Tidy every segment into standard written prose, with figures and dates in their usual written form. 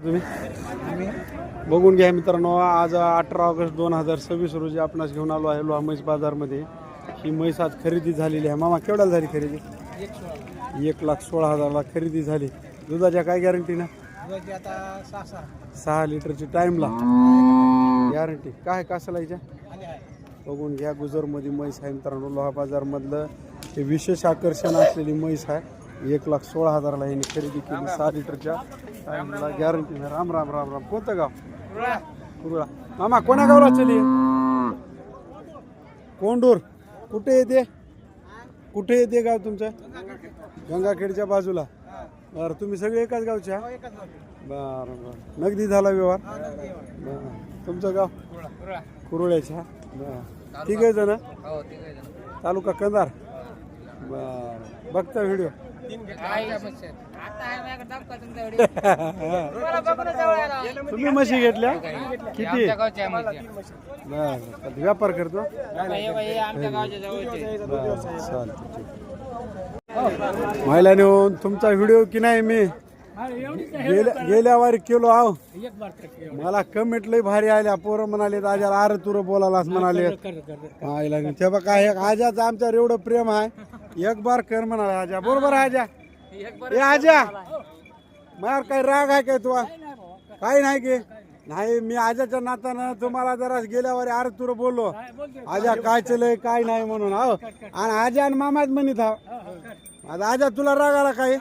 तुम्ही बघून घ्या मित्रांनो, आज 18 ऑगस्ट 2026 रोजी आपणास घेऊन आलो आहे लोहा म्हैस बाजारमध्ये. ही म्हैस आज खरेदी झालेली आहे. मामा केवढ्याला झाली खरेदी? 1,16,000ला खरेदी झाली. दुधाच्या काय गॅरंटी ना? 6 लिटरची टाइमला गॅरंटी. काय कासाला हिच्या बघून घ्या. गुजरमध्ये म्हैस आहे मित्रांनो. लोहा बाजारमधलं हे विशेष आकर्षण असलेली म्हैस आहे. 1,16,000ला यांनी खरेदी केली. 6 लिटरच्या टाइमला गॅरंटी. राम राम राम राम. कोणतं गाव? कुरुळा. मामा कोण्या गावला चली? कोंडूर. कुठे येते? कुठे येते गाव तुमचं? गंगाखेडच्या बाजूला. बरं, तुम्ही सगळे एकाच गावच्या? बरं बरं. नगदी झाला व्यवहार? बरं. तुमचं गाव? कुरुळ्याच्या. बरं. ठीक आहे जण. तालुका कंधार. बरं. बघता व्हिडिओ? तुम्ही म्हशी घेतल्या किती? व्यापार करतो. महिला नेऊन तुमचा व्हिडिओ की नाही मी गेल्या वारी केलो आहो. मला कमेंट लय भारी आल्या. पोरं म्हणाले आजा अरे तुर बोलायलाच म्हणाले. ते बघा आजाचं आमच्यावर एवढं प्रेम आहे. एक बार कर म्हणाले आजा. बरोबर आजा? ए आजा मार काय राग आहे काय तुला? काही नाही की नाही. मी आजाच्या नातानं तुम्हाला जरा गेल्यावर अरे तुर बोललो आजा काय चलय काय नाही म्हणून. हो आणि आजा आणि मामाच म्हणत हा. आता आजा तुला राग आला काय?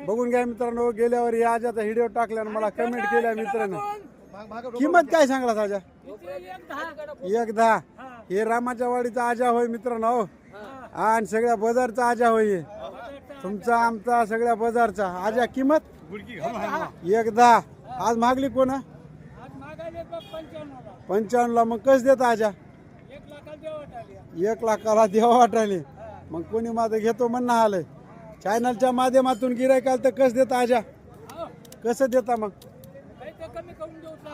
बघून घ्या मित्रांनो. गेल्यावर या आजाचा व्हिडिओ टाकल्यानं मला कमेंट केल्या मित्रांनो. किंमत काय सांगला आजा? 1,10. हे रामाच्या वाडीचा आजा होय मित्रांनो. हो आणि सगळ्या बाजारचा आजा होय. तुमचा आमचा सगळ्या बाजारचा आजा. किंमत 1,10. आज मागली कोण? 95ला. मग कस देता आजा? 1,00,000ला देवा वाटाले. मग कोणी माझं घेतो म्हणणं आलंय. चॅनलच्या माध्यमातून गिरायकाल तर कस देता आजा? कसं देता मग?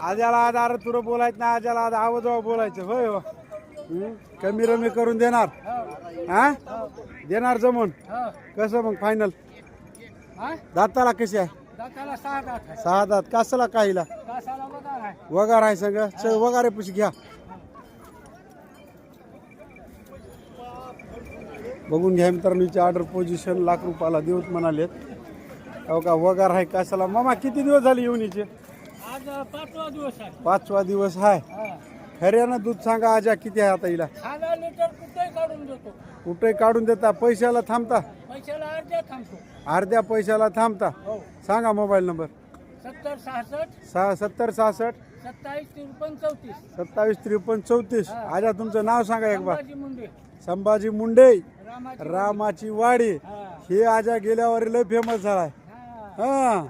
आजाला आज अरे तुला बोलायचं ना. आजाला आज आवाजावा बोलायचं. होय हो. कमी रमी करून देणार? हा देणार जमून. कसं मग फायनल? दाताला कशी आहे? 6 दात. कासाला काहीला वगार आहे सगळं. वगारे पुशी घ्या. बघून घ्या मित्रांनो. ऑर्डर पोझिशन ₹1,00,000 देऊत म्हणालेत. हो का वगार आहे कासाला. मामा किती दिवस झाले येऊन हिचे? आज 5वा दिवस आहे. 5वा दिवस आहे. खऱ्यानं दूध सांगा आजा किती आहे आता हिला? 6 लिटर कुठे काढून देतो. कुठे काढून देता? पैशाला थांबता? पैशाला अर्ध्या थांबतो. अर्ध्या पैशाला थांबता. सांगा मोबाईल नंबर. 7066 7066 2753 2753 आजा तुमचं नाव सांगा एक बार. मुंडे. संभाजी मुंडे रामाची वाडी. हे आजा गेल्यावर लय फेमस झालाय. हा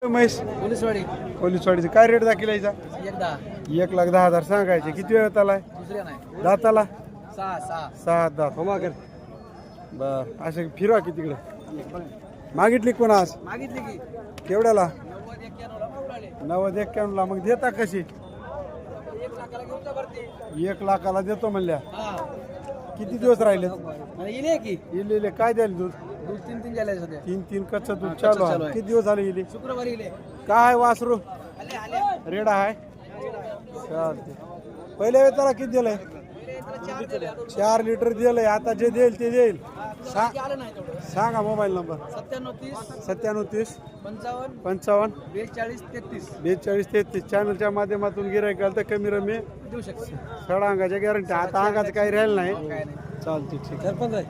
म्हैस पोलीसवाडी. पोलीसवाडीची काय रेट दाखिला हिचा? 1,10,000 सांगायचे. किती वेळ आलाय? दाताला 6 दात. होमा कर. बर असे फिरवा की तिकडे. मागितली कोण आज? मागितली की केवढ्याला? 90-91ला. मग देता कशी? 1,00,000ला देतो म्हणल्या. किती दिवस राहिले? इले काय द्याल दूध? 3 कच्चं दूध चालू आहे. किती दिवस झाले इले? शुक्रवारी काय वासरू रेडा आहे? चालते. पहिल्या वेळेला किती दिलंय? 4 लिटर दिलंय. आता जे देईल ते देईल. सांगा मोबाईल नंबर. 9730 55 42 33. चॅनलच्या माध्यमातून गिरायकाल तर कमी रमी देऊ शकतो. सडा अंगाच्या गॅरंटी. आता अंगाचं काही राहिलं नाही. चालते ठीक. सरपंच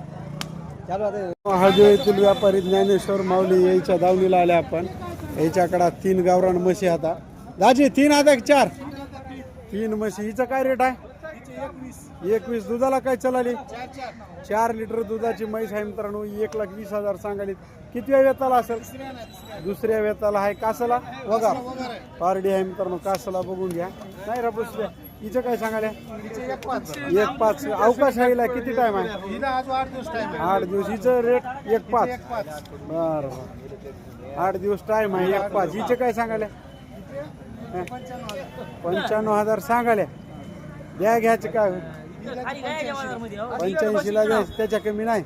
हळदी येथील व्यापारी ज्ञानेश्वर माऊली यायच्या दावणीला आल्या आपण. याच्याकडे 3 गावरान म्हशी आता. दाजी 3 आता 4? 3 म्हशी. हिचं काय रेट आहे? 21. दुधाला काय चलाली? 4 लिटर दुधाची म्हैस आहे मित्रांनो. 1,20,000 सांगाली. किती वेताला असेल? दुसऱ्या वेताला आहे. कासाला वगार पारडी आहे मित्रांनो. कासाला बघून घ्या. नाही रा बसल्या. हिचं काय सांगाल्या? 1,5. अवकाश आहे. किती टाइम आहे? 8 दिवस. हिचं रेट 1,5. बरं 8 दिवस टाइम आहे. 1,5. हिचं काय सांगाल्या? 95,000 सांगाल्या. द्या घ्यायचं काय? 85ला घ्यायचं. त्याच्या कमी नाही.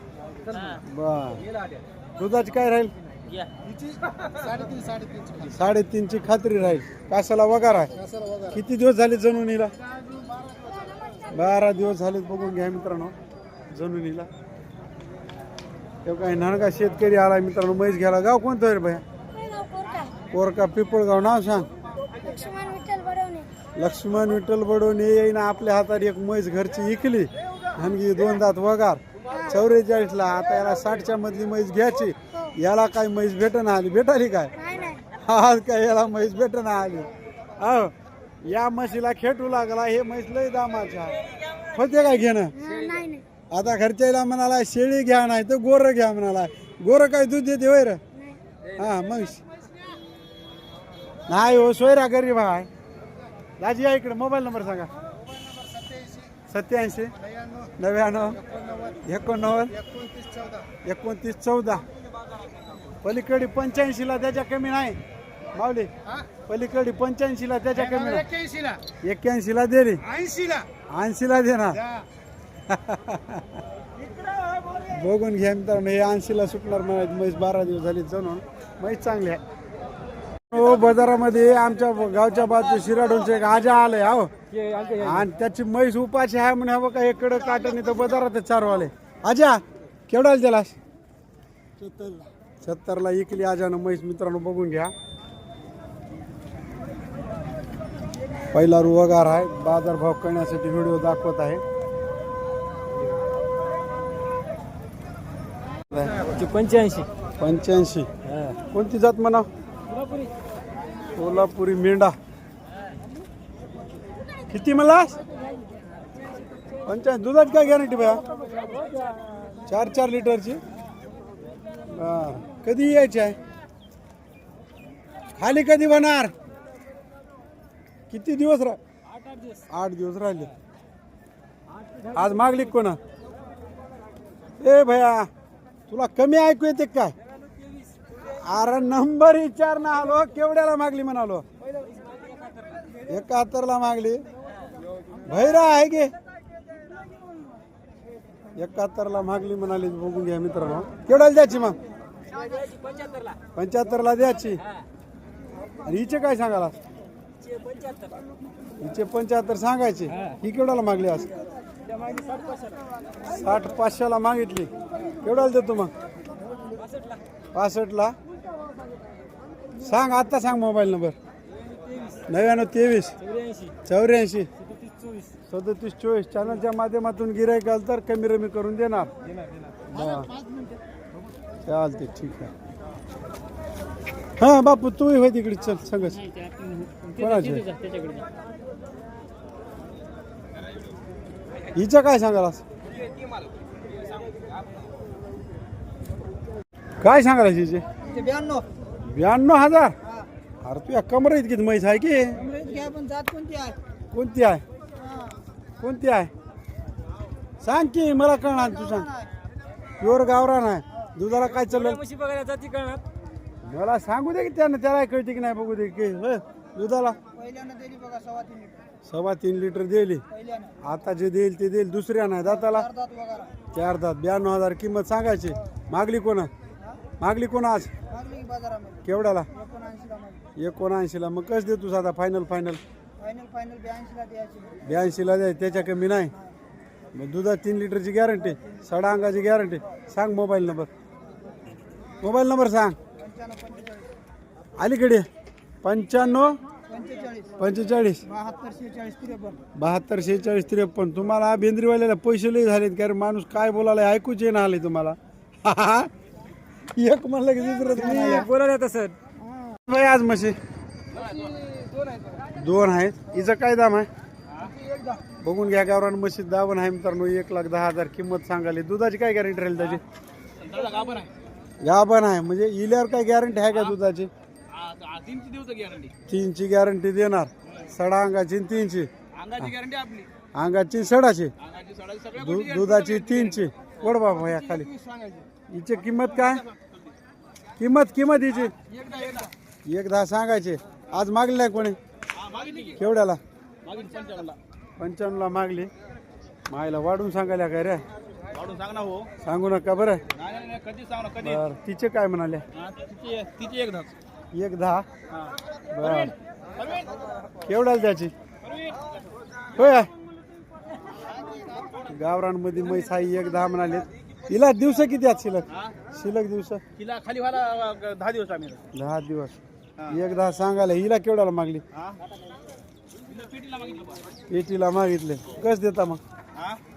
बर दुधाची काय राहील? साडेतीनची खात्री राहील. कासाला वगार आहे. किती दिवस झाले जनुनीला? 12 दिवस झाले. बघून घ्या मित्रांनो जनुनीला. तेव्हा काही नानका शेतकरी आला मित्रांनो म्हैस घ्यायला. गाव कोणतं आहे रे भैया? कोरका पिपळगाव. नाव सांग. लक्ष्मण विठ्ठल बडोने येईन. आपल्या हातात एक म्हैस घरची इकली आणि 2 दात वगार 44ला. आता याला 60च्या मधली म्हैस घ्यायची. याला काय म्हैस भेटना आली? भेटाली काय? आज काय याला म्हैस भेटना आली? अहो या म्हशीला खेटू लागला. हे म्हैस लय दामाचा होते काय घेणं? आता घरच्याला म्हणाला शेळी घ्या नाही तर गोरं घ्या म्हणाला. गोरं काय दूध देते होय रे? हा मग नाही हो सोयरा गरीब आहे. दाजी या इकडे. मोबाईल नंबर सांगा. 87 99 89 29 14. पलीकडे 85ला त्याच्या कमी नाही माऊली. पलीकडे 85ला त्याच्या कमी नाही. 81ला दे रे. 80ला दे ना. बघून घ्या मित्रांनो. हे 80ला सुटणार म्हणायचं. म्हैस 12 दिवस झाली जाणून. म्हैस चांगली आहे. हो बाजारामध्ये आमच्या गावच्या बाजू शिराडूनचे एक आजा आलंय. हो आणि त्याची म्हैस उपाशी आहे म्हणे. हवं का इकडं काटन इथं बाजारात चारवाले. आजा केवढ्याला दिलास? 70ला इकली आजानं म्हैस मित्रांनो. बघून घ्या. पहिला रुवगार आहे. बाजारभाव करण्यासाठी व्हिडिओ दाखवत आहे. 85. कोणती जात म्हणा? कोल्हापुरी मेंढा. किती मला? 85. दुधाची काय गॅरंटी भैया? 4 लिटरची. कधी यायची आहे? खाली कधी होणार? किती दिवस 8 दिवस राहिले. आज मागली कोणा? ए भैया तुला कमी ऐकू येते काय? अरे नंबर विचार ना. आलो केवढ्याला मागली म्हणालो? 71ला मागली. भैरा आहे गे. 71ला मागली म्हणाली. बघून घ्या मित्रांनो. केवढ्याला द्यायची मग? 75ला द्यायची. आणि हिचे काय सांगाला? हिचे 75 सांगायचे. ही केवढ्याला मागली? आज 60-500ला मागितली. केवढ्याला देतो मग? 65ला. सांग आता सांग मोबाईल नंबर. 99 23 84 37 24. चॅनलच्या माध्यमातून गिऱ्हाईक आलं तर कमी रमी करून देणार. चालते ठीक आहे. हा बापू तू होय तिकडे. चल सांगच कोणाचे. हिचं काय सांगाल? काय सांगाल हिचे? 92,000. अरे तू या कमर इतकीच म्हैस आहे की? कोणती आहे? कोणती आहे सांग की मला कळणार. तू सांग. प्युअर गावरान आहे. दुधाला काय चाललं मला सांगू दे की त्याला कळते की नाही बघू दे की. दुधाला 3.25 लिटर दिली. आता जे देईल ते देईल. दुसऱ्या नाही दाताला 4 दात. 92,000 किंमत सांगायची. मागली कोणा? मागली कोणा आज? केवढ्याला? 79ला. मग कसं दे तू साधा? फायनल 82ला द्याय. त्याच्या कमी नाही. मग दुधात 3 लिटरची गॅरंटी. सडा अंगाची गॅरंटी. सांग मोबाईल नंबर. मोबाईल नंबर सांग. अलीकडे 95 45 72 46 53. तुम्हाला बेंद्रीवाल्याला पैसे लय झालेत कारण माणूस काय बोलायला ऐकूच येणं आले तुम्हाला. एक म्हणलं की दुसरं बोलायला तसं. भाई आज म्हशी 2 आहेत. हिचं काय दाम आहे? बघून घ्या. गावरान म्हशी दावण आहे मित्रांनो. 1,10,000 किंमत सांगाली. दुधाची काय गॅरंटी राहील त्याची? गाभण आहे म्हणजे इल्यावर काय गॅरंटी आहे का दुधाची? 3ची गॅरंटी देणार. सडा अंगाची 3ची. अंगाची सडाची. दुधाची 3ची. कोड बाबा या खाली. हिची किंमत काय? किंमत हिची 1,10 सांगायचे. आज मागली नाही कोणी? केवढ्याला? 55ला मागली. मायला वाढून सांगायला काय रे? सांग ना हो. सांगू नका बरं. नाही कधी सांग ना कधी. बरं तिचे काय म्हणाले? तिची एक 1,10. बर केवढ्याला त्याची? होय गावरांमध्ये म्हैस आहे 1,10 म्हणाले. हिला दिवस किती आहेत शिल्लक दिवस? तिला खाली व्हायला 10 दिवस आम्ही. 10 दिवस. 1,10 सांगायला. हिला केवढ्याला मागली? पेटीला मागितले. कस देता मग?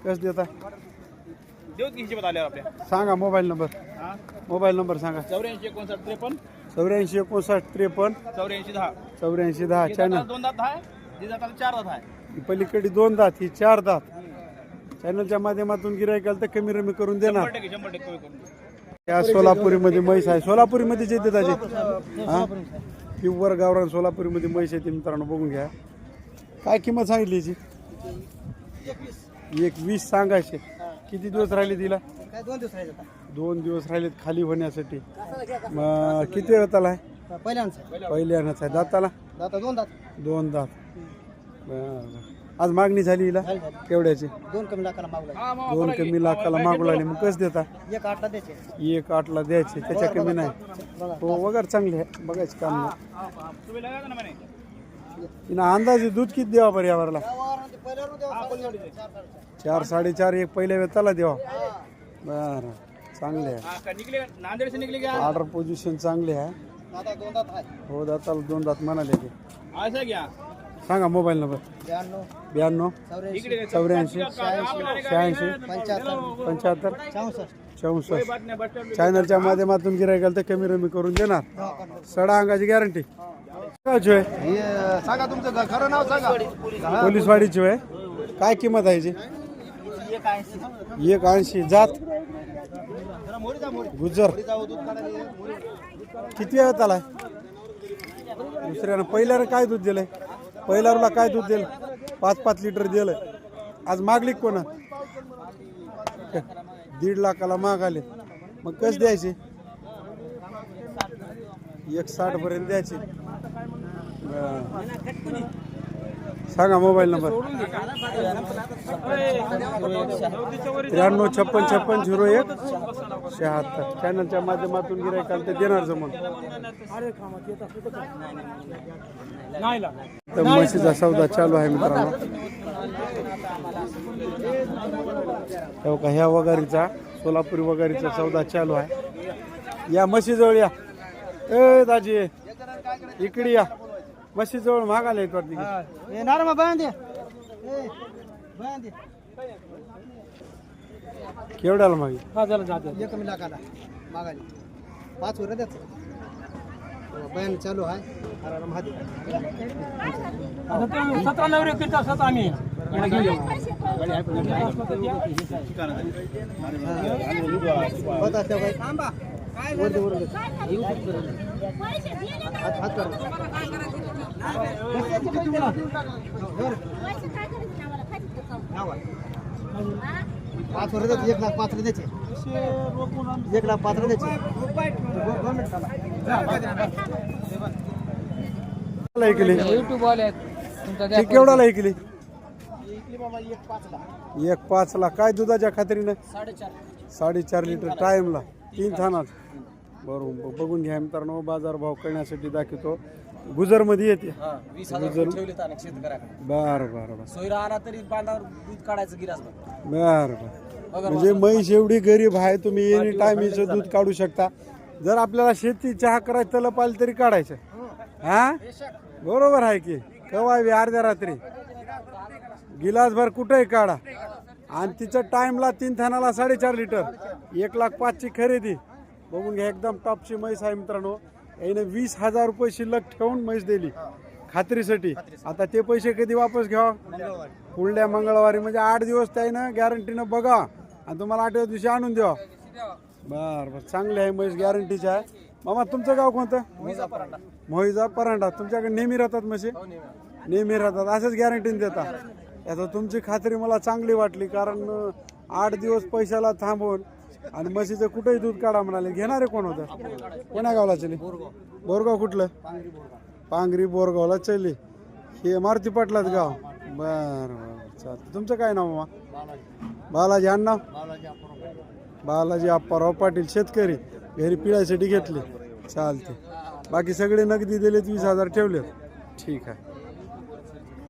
कस देता? देऊ की हिशोबात आल्यावर आपल्या. सांगा मोबाईल नंबर. मोबाईल नंबर सांगा. 84 59 53 84 59 53 84 10. 84 10. चॅनल 2 दात आहे. दिदाताला 4 दात आहे. ही पलीकडे 2 दात, ही 4 दात. चॅनलच्या माध्यमातून गिरायकाला तर कमी रमी करून देणार. 100% कमी करून. या सोलापुरीमध्ये म्हैस आहे. सोलापुरीमध्ये जे देतात हा प्युअर गावरान सोलापुरीमध्ये म्हैस आहे. मित्रांनो बघून घ्या. काय किंमत सांगितली याची? 1,20 सांगायचे. किती दिवस राहिले तिला? 2 दिवस राहिलेत खाली होण्यासाठी. मग किती वेळाला आहे? पहिल्यानंच आहे. दाताला? 2 दात. बरं. आज मागणी झाली हिला केवढ्याची? 2 कमी लाखाला मागला. 2 कमी लाखाला मागू लागले. मग कसं देता? 1,8 द्यायचे. 1,8 द्यायचे. त्याच्या कमी नाही. हो वगैरे चांगले आहे. बघायचं काम नाही. तिनं अंदाजे दूध किती द्यावा बरं यावरला? 4 4.5 एक पहिल्या वेताला द्यावा. बरं चांगले आहे. ऑर्डर पोझिशन चांगली आहे. हो दाताला 2 दात म्हणाले ते. सांगा मोबाईल नंबर. 92 84 86 75 64. चॅनलच्या माध्यमातून गिरायकाला तर कमी रमी करून देणार. सडा अंगाची गॅरंटी. सांगा तुमचं खरं नाव सांगा. पोलीसवाडीची होय. काय किंमत आहे याची? 1,80. जात गुजर. किती वेळात आलाय? दुसऱ्यानं पहिल्यानं काय दूध दिलंय? पहिल्याला काय दूध दिलं? 5-5 लिटर दिलंय. आज मागली कोण? 1.5 लाखाला मागाले. मग कस द्यायचे? 1,60 पर्यंत द्यायचे. सांगा मोबाईल नंबर. 93 56 56 01 76. चॅनलच्या माध्यमातून गिरायकाला ते देणार जमून. तर म्हशीचा सौदा चालू आहे मित्रांनो. ह्या वगारीचा सोलापुरी वगारीचा सौदा चालू आहे. या म्हशीजवळ या. ए दाजी इकडे या. म्हशीजवळ मागायला येत वाटते. केवढ्याला मागे? 1 कमी लाखाला मागायला. 5 वर द्यायचं. बयान चालू आहे. 17 नवरे किती असतात आम्ही. होत असते बाई. थांबा. वर दे वर दे. हात कर. 5 वर द्यायचे. 1,05 द्यायचे. 1,05 द्यायचे. युट्यूब वाले ती केवढ्याला ऐकली? 1,05 1,5 काय दुधाच्या खात्रीनं? 4.5. 4.5 लिटर टाइमला 3 थानात. बरोबर बघून घ्या मित्रांनो. बाजार भाव कळण्यासाठी दाखवतो. गुजरमध्ये येते. 20,000 ठेवले तर शेतकऱ्याकडे. बरं बरं बरं. सोयरा आला तरी बांधावर दूध काढायचं गिरास. बरं बरं. म्हणजे म्हैस एवढी गरीब आहे. तुम्ही एनी टाइम हिचं दूध काढू शकता. जर आपल्याला शेती चहा करायचं तलप आली तरी काढायचं. हा बरोबर आहे की. कवा अर्ध्या रात्री गिलासभर कुठेही काढा. आणि तिच्या टाइमला 3 थानाला 4.5 लिटर. 1,05 ची खरेदी. बघून घ्या. एकदम टॉपची म्हैस आहे मित्रांनो. याने 20,000 रुपये शिल्लक ठेवून म्हैस दिली खात्रीसाठी. आता ते पैसे कधी वापस घ्यावा? पुढल्या मंगळवारी. म्हणजे 8 दिवस त्यानं गॅरंटीनं बघा आणि तुम्हाला 8व्या दिवशी आणून द्यावा. बरं बरं चांगले आहे म्हैस. गॅरंटीचे आहे. मामा तुमचं गाव कोणतं? मोहिजा परांडा. तुमच्याकडे नेहमी राहतात म्हशी? नेहमी राहतात. असंच गॅरंटीने देता. याचा तुमची खात्री मला चांगली वाटली. कारण 8 दिवस पैशाला थांबवून आणि म्हशीचं कुठेही दूध काढा म्हणाले. घेणारे कोण होतं? कोण्या गावला चली? बोरगाव. कुठलं? पांगरी बोरगावला चली. हे मारुती पाटलाच गाव. बरं बरं चालतं. तुमचं काय नाव मामा? बालाजी अण्णा बालाजी आप्पाराव पाटील शेतकरी घरी पिळायसाठी घेतले चालते बाकी सगळे नगदी दिलेत 20,000 ठेवलेत ठीक आहे